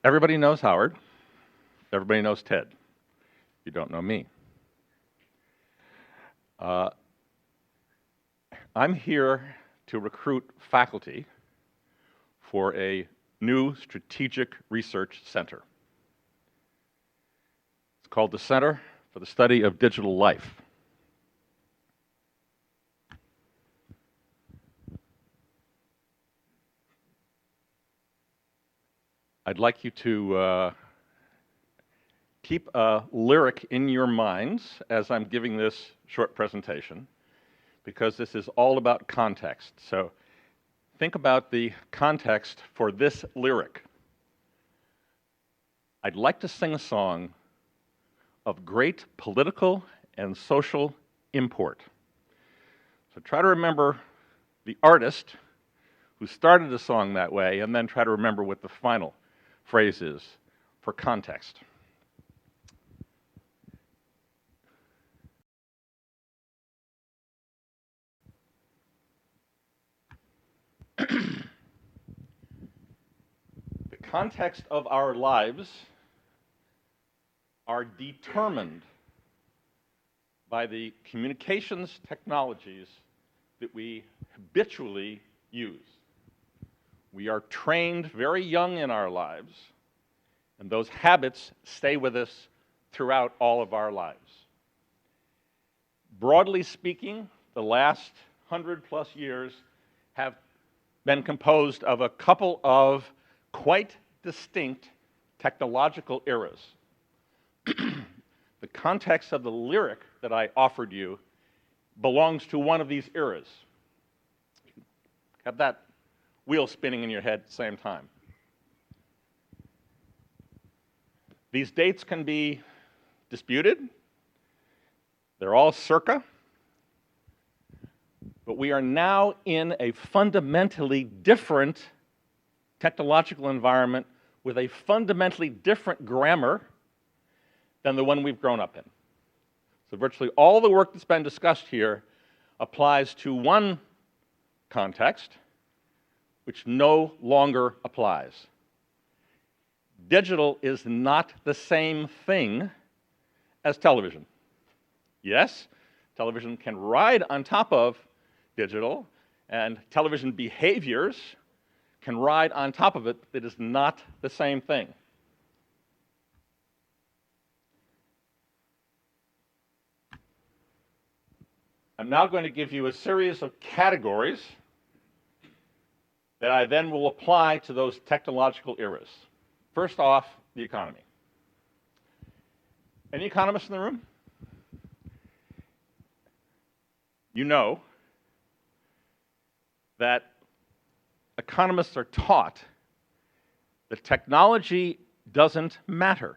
Everybody knows Howard. Everybody knows Ted. You don't know me. I'm here to recruit faculty for a new strategic research center. It's called the Center for the Study of Digital Life. I'd like you to keep a lyric in your minds as I'm giving this short presentation, because this is all about context. So think about the context for this lyric. I'd like to sing a song of great political and social import. So try to remember the artist who started the song that way, and then try to remember what the final phrase is for context. The context of our lives are determined by the communications technologies that we habitually use. We are trained very young in our lives, and those habits stay with us throughout all of our lives. Broadly speaking, the last 100+ years have been composed of a couple of quite distinct technological eras. The context of the lyric that I offered you belongs to one of these eras. Have that wheel spinning in your head at the same time. These dates can be disputed. They're all circa. But we are now in a fundamentally different technological environment with a fundamentally different grammar than the one we've grown up in. So virtually all the work that's been discussed here applies to one context, which no longer applies. Digital is not the same thing as television. Yes, television can ride on top of digital, and television behaviors can ride on top of it. It is not the same thing. I'm now going to give you a series of categories that I then will apply to those technological eras. First off, the economy. Any economists in the room? You know that economists are taught that technology doesn't matter.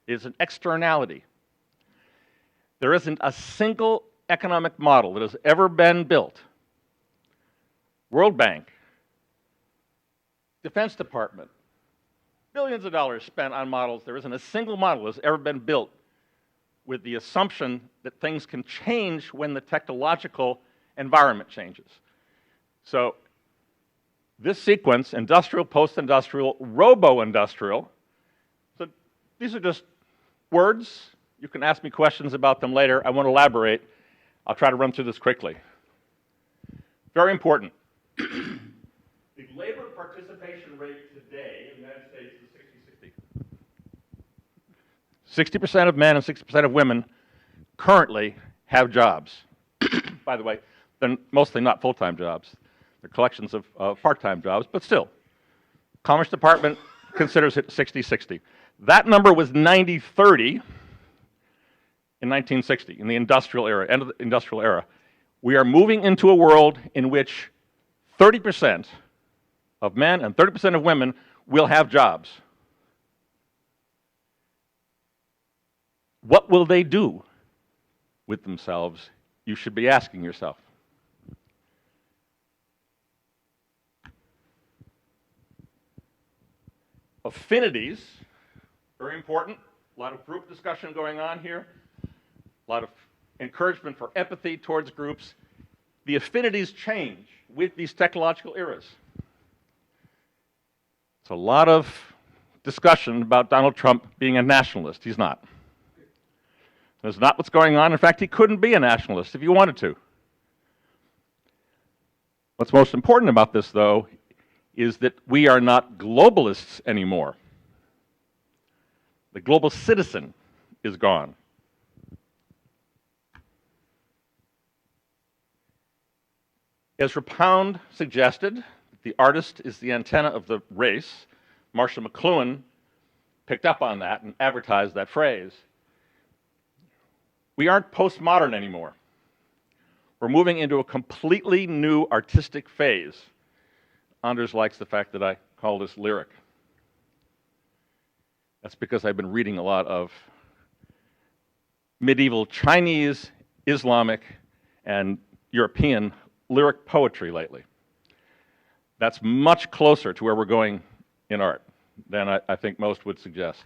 It is an externality. There isn't a single economic model that has ever been built. World Bank, Defense Department, billions of dollars spent on models. There isn't a single model that's ever been built with the assumption that things can change when the technological environment changes. So this sequence, industrial, post-industrial, robo-industrial, so these are just words. You can ask me questions about them later. I won't elaborate. I'll try to run through this quickly. Very important. The labor participation rate today in the United States is 60-60. 60% of men and 60% of women currently have jobs. By the way, they're mostly not full-time jobs. They're collections of part-time jobs, but still. Commerce Department considers it 60-60. That number was 90-30 in 1960, in the industrial era, end of the industrial era. We are moving into a world in which 30% of men and 30% of women will have jobs. What will they do with themselves? You should be asking yourself. Affinities, very important. A lot of group discussion going on here. A lot of encouragement for empathy towards groups. The affinities change with these technological eras. It's a lot of discussion about Donald Trump being a nationalist. He's not. That's not what's going on. In fact, he couldn't be a nationalist if he wanted to. What's most important about this, though, is that we are not globalists anymore. The global citizen is gone. As Rapound suggested, the artist is the antenna of the race. Marshall McLuhan picked up on that and advertised that phrase. We aren't postmodern anymore. We're moving into a completely new artistic phase. Anders likes the fact that I call this lyric. That's because I've been reading a lot of medieval Chinese, Islamic, and European lyric poetry lately. That's much closer to where we're going in art than I think most would suggest.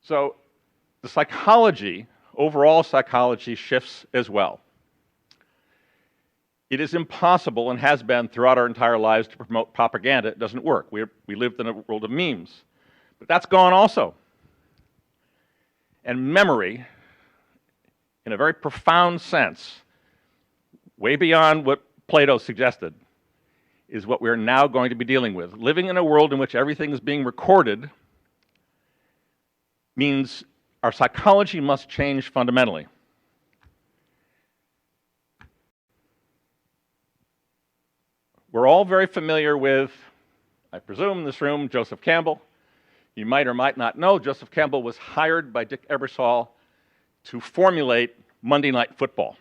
So the psychology, overall psychology, shifts as well. It is impossible, and has been throughout our entire lives, to promote propaganda. It doesn't work. We lived in a world of memes. But that's gone also. And memory, in a very profound sense, way beyond what Plato suggested, is what we're now going to be dealing with. Living in a world in which everything is being recorded means our psychology must change fundamentally. We're all very familiar with, I presume in this room, Joseph Campbell. You might or might not know Joseph Campbell was hired by Dick Ebersol to formulate Monday Night Football.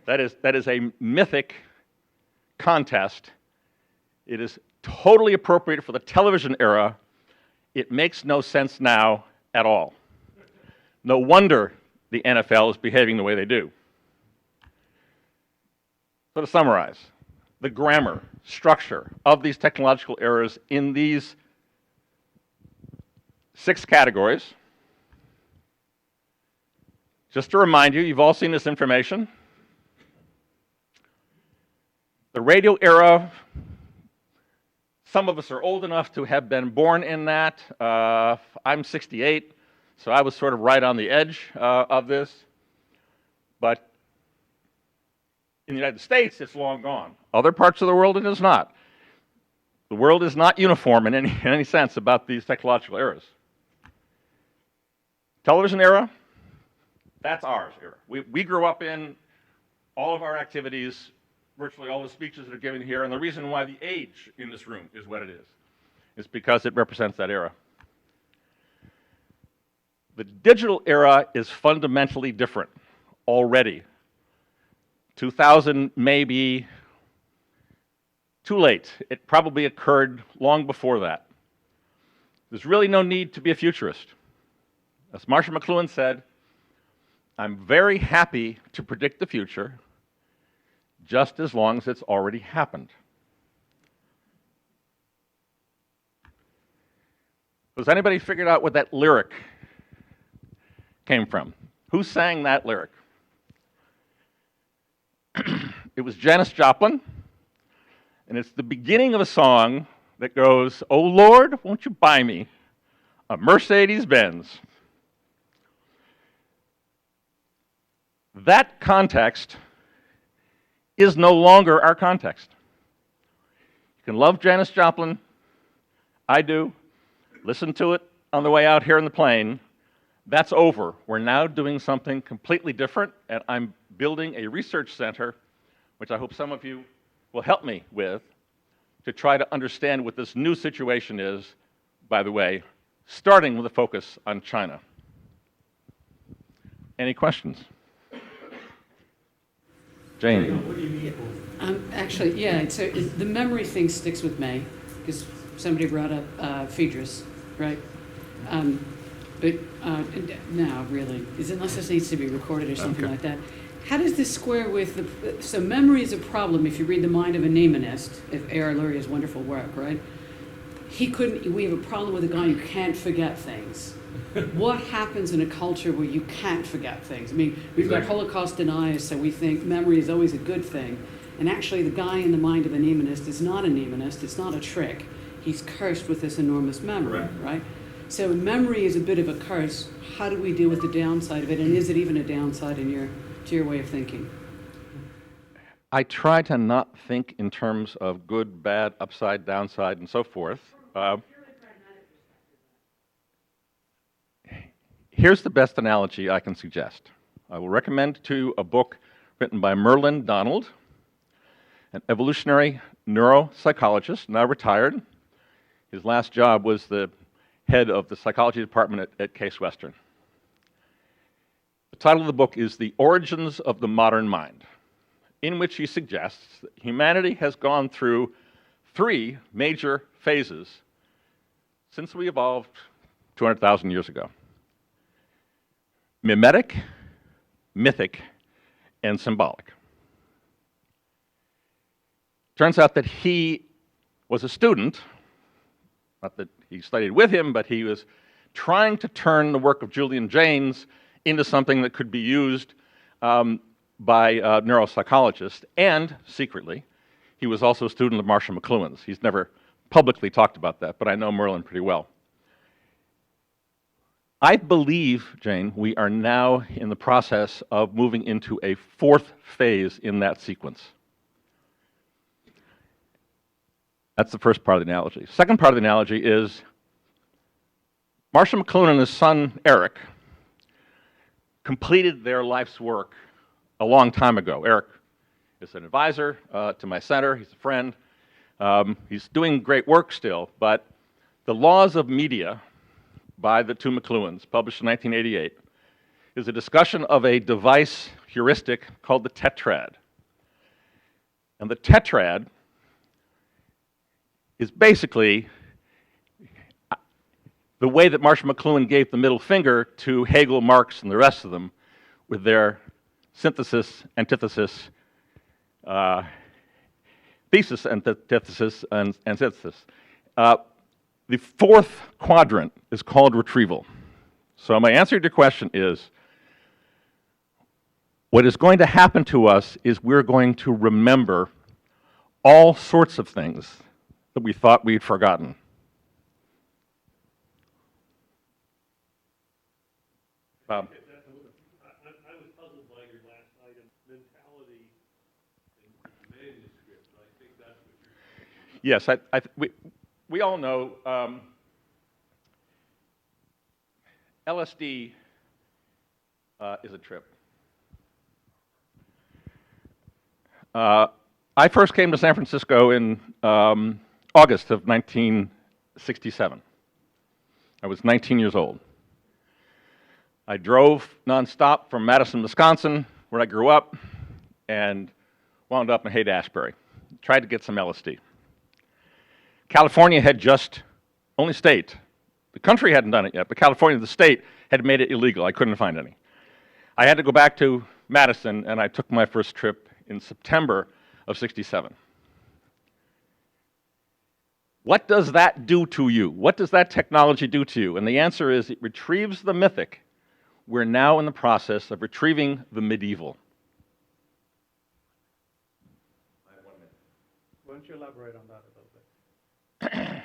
That is a mythic contest. It is totally appropriate for the television era. It makes no sense now at all. No wonder the NFL is behaving the way they do. So to summarize, the grammar, structure of these technological eras in these 6 categories. Just to remind you, you've all seen this information. The radio era, some of us are old enough to have been born in that. I'm 68, so I was sort of right on the edge of this. But in the United States, it's long gone. Other parts of the world, it is not. The world is not uniform in any sense about these technological eras. Television era, that's ours era. We grew up in all of our activities, virtually all the speeches that are given here, and the reason why the age in this room is what it is because it represents that era. The digital era is fundamentally different already. 2000 may be too late. It probably occurred long before that. There's really no need to be a futurist. As Marshall McLuhan said, I'm very happy to predict the future just as long as it's already happened. Has anybody figured out what that lyric came from? Who sang that lyric? It was Janis Joplin, and it's the beginning of a song that goes, "Oh Lord, won't you buy me a Mercedes-Benz?" That context is no longer our context. You can love Janis Joplin, I do, listen to it on the way out here in the plane. That's over. We're now doing something completely different, and I'm building a research center, which I hope some of you will help me with, to try to understand what this new situation is, by the way, starting with a focus on China. Any questions? Jane. What do you mean? Actually, yeah, so the memory thing sticks with me, because somebody brought up Phaedrus, right? But now, really, unless this needs to be recorded or something like that. How does this square with so memory is a problem if you read The Mind of a Mnemonist, if A.R. Luria's wonderful work, right? We have a problem with a guy who can't forget things. What happens in a culture where you can't forget things? I mean, we've got Holocaust deniers, so we think memory is always a good thing. And actually, the guy in The Mind of a Mnemonist is not a mnemonist, it's not a trick. he's cursed with this enormous memory, Correct. right? So memory is a bit of a curse. How do we deal with the downside of it, and is it even a downside to your way of thinking? I try to not think in terms of good, bad, upside, downside, and so forth. Here's the best analogy I can suggest. I will recommend to you a book written by Merlin Donald, an evolutionary neuropsychologist, now retired. His last job was the head of the psychology department at Case Western. The title of the book is The Origins of the Modern Mind, in which he suggests that humanity has gone through 3 major phases since we evolved 200,000 years ago: mimetic, mythic, and symbolic. Turns out that he was a student, not that he studied with him, but he was trying to turn the work of Julian Jaynes into something that could be used by neuropsychologists, and secretly, he was also a student of Marshall McLuhan's. He's never publicly talked about that, but I know Merlin pretty well. I believe, Jane, we are now in the process of moving into a 4th phase in that sequence. That's the first part of the analogy. Second part of the analogy is Marshall McLuhan and his son, Eric, completed their life's work a long time ago. Eric is an advisor to my center. He's a friend. He's doing great work still, but The Laws of Media by the 2 McLuhans, published in 1988, is a discussion of a device heuristic called the tetrad. And the tetrad is basically the way that Marshall McLuhan gave the middle finger to Hegel, Marx, and the rest of them with their synthesis, antithesis, thesis, antithesis, and synthesis. The 4th quadrant is called retrieval. So my answer to your question is, what is going to happen to us is we're going to remember all sorts of things that we thought we'd forgotten. Bob? I was puzzled by your last item, mentality and manuscript. I think that's what you're Yes, we all know LSD is a trip. I first came to San Francisco in August of 1967. I was 19 years old. I drove nonstop from Madison, Wisconsin, where I grew up, and wound up in Haight-Ashbury. Tried to get some LSD. California had just, only state, the country hadn't done it yet, but California, the state, had made it illegal. I couldn't find any. I had to go back to Madison, and I took my first trip in September of '67. What does that do to you? What does that technology do to you? And the answer is it retrieves the mythic. We're now in the process of retrieving the medieval. Why don't you elaborate on that a little bit?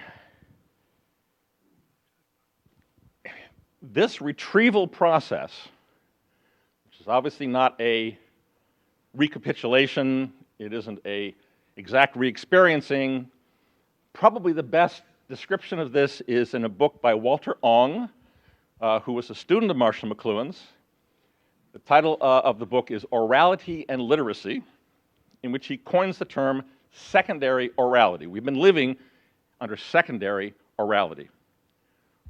This retrieval process, which is obviously not a recapitulation, it isn't a exact re-experiencing, probably the best description of this is in a book by Walter Ong, who was a student of Marshall McLuhan's. The title of the book is Orality and Literacy, in which he coins the term secondary orality. We've been living under secondary orality.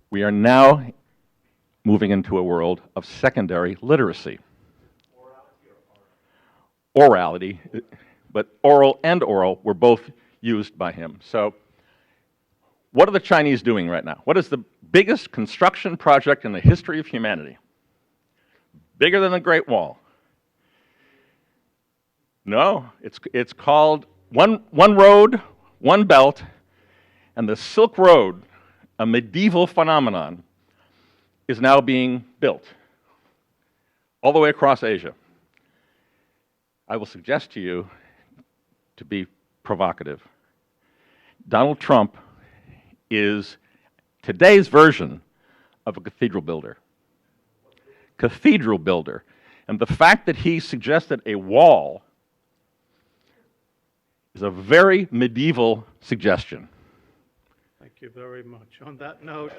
We are now moving into a world of secondary literacy. Orality, but oral and oral were both used by him. So what are the Chinese doing right now? What is the biggest construction project in the history of humanity? Bigger than the Great Wall? No, it's called One Road, One Belt, and the Silk Road, a medieval phenomenon, is now being built all the way across Asia. I will suggest to you, to be provocative, Donald Trump is today's version of a cathedral builder. Cathedral builder. And the fact that he suggested a wall is a very medieval suggestion. Thank you very much. On that note.